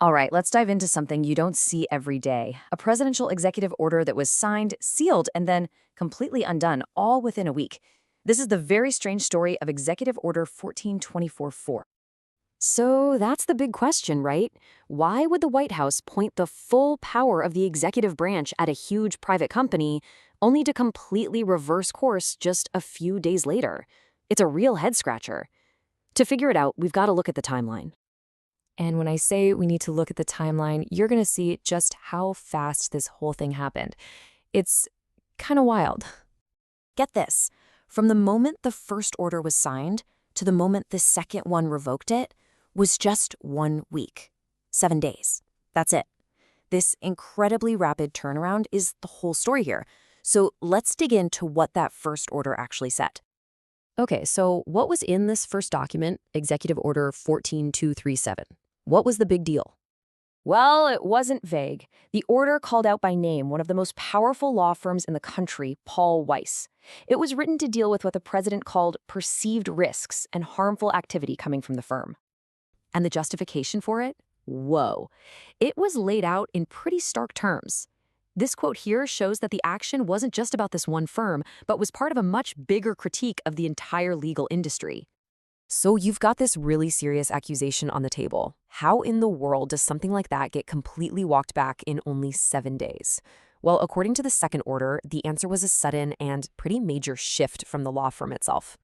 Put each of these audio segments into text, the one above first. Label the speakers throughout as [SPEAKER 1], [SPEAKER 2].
[SPEAKER 1] All right, let's dive into something you don't see every day. A presidential executive order that was signed, sealed, and then completely undone, all within a week. This is the very strange story of Executive Order 14244. So that's the big question, right? Why would the White House point the full power of the executive branch at a huge private company only to completely reverse course just a few days later? It's a real head-scratcher. To figure it out, we've got to look at the timeline. And when I say we need to look at the timeline, you're going to see just how fast this whole thing happened. It's kind of wild. Get this. From the moment the first order was signed to the moment the second one revoked it was just 1 week. 7 days. That's it. This incredibly rapid turnaround is the whole story here. So let's dig into what that first order actually said. Okay, so what was in this first document, Executive Order 14237? What was the big deal? Well, it wasn't vague. The order called out by name one of the most powerful law firms in the country, Paul Weiss. It was written to deal with what the president called perceived risks and harmful activity coming from the firm. And the justification for it? Whoa. It was laid out in pretty stark terms. This quote here shows that the action wasn't just about this one firm, but was part of a much bigger critique of the entire legal industry. So you've got this really serious accusation on the table. How in the world does something like that get completely walked back in only 7 days? Well, according to the second order, the answer was a sudden and pretty major shift from the law firm itself.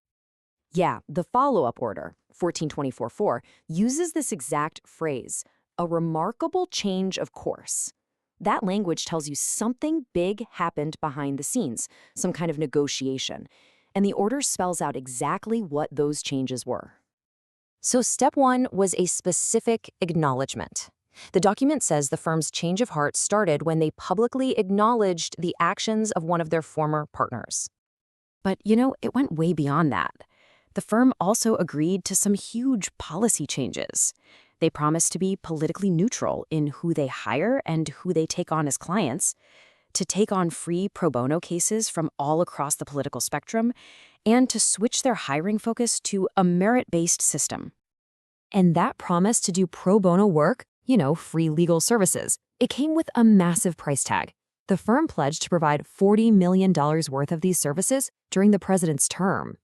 [SPEAKER 1] Yeah, the follow-up order, 14244, uses this exact phrase, a remarkable change of course. That language tells you something big happened behind the scenes, some kind of negotiation. And the order spells out exactly what those changes were. So step one was a specific acknowledgement. The document says the firm's change of heart started when they publicly acknowledged the actions of one of their former partners. But, it went way beyond that. The firm also agreed to some huge policy changes. They promised to be politically neutral in who they hire and who they take on as clients, to take on free pro bono cases from all across the political spectrum, and to switch their hiring focus to a merit-based system. And that promise to do pro bono work, free legal services, it came with a massive price tag. The firm pledged to provide $40 million worth of these services during the president's term.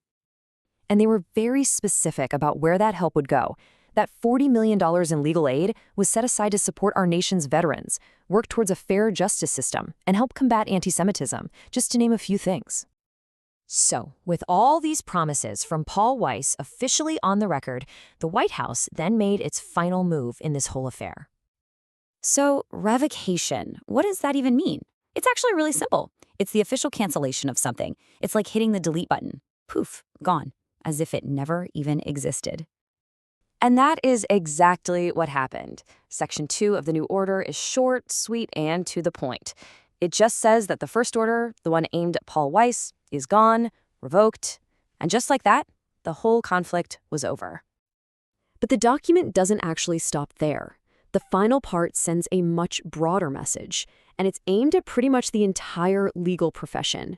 [SPEAKER 1] And they were very specific about where that help would go. That $40 million in legal aid was set aside to support our nation's veterans, work towards a fair justice system, and help combat anti-Semitism, just to name a few things. So, with all these promises from Paul Weiss officially on the record, the White House then made its final move in this whole affair. So, revocation, what does that even mean? It's actually really simple. It's the official cancellation of something. It's like hitting the delete button. Poof, gone, as if it never even existed. And that is exactly what happened. Section 2 of the new order is short, sweet, and to the point. It just says that the first order, the one aimed at Paul Weiss, is gone, revoked, and just like that, the whole conflict was over. But the document doesn't actually stop there. The final part sends a much broader message, and it's aimed at pretty much the entire legal profession.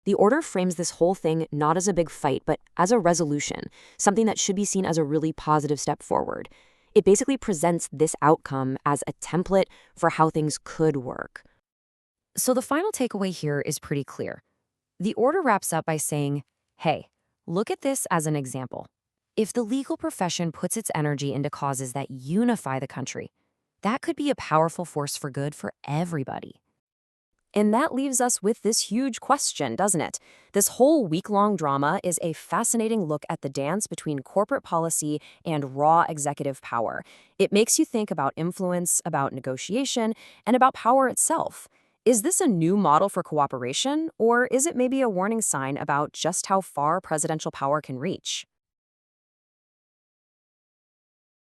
[SPEAKER 1] The order frames this whole thing not as a big fight, but as a resolution, something that should be seen as a really positive step forward. It basically presents this outcome as a template for how things could work. So the final takeaway here is pretty clear. The order wraps up by saying, hey, look at this as an example. If the legal profession puts its energy into causes that unify the country, that could be a powerful force for good for everybody. And that leaves us with this huge question, doesn't it? This whole week-long drama is a fascinating look at the dance between corporate policy and raw executive power. It makes you think about influence, about negotiation, and about power itself. Is this a new model for cooperation, or is it maybe a warning sign about just how far presidential power can reach?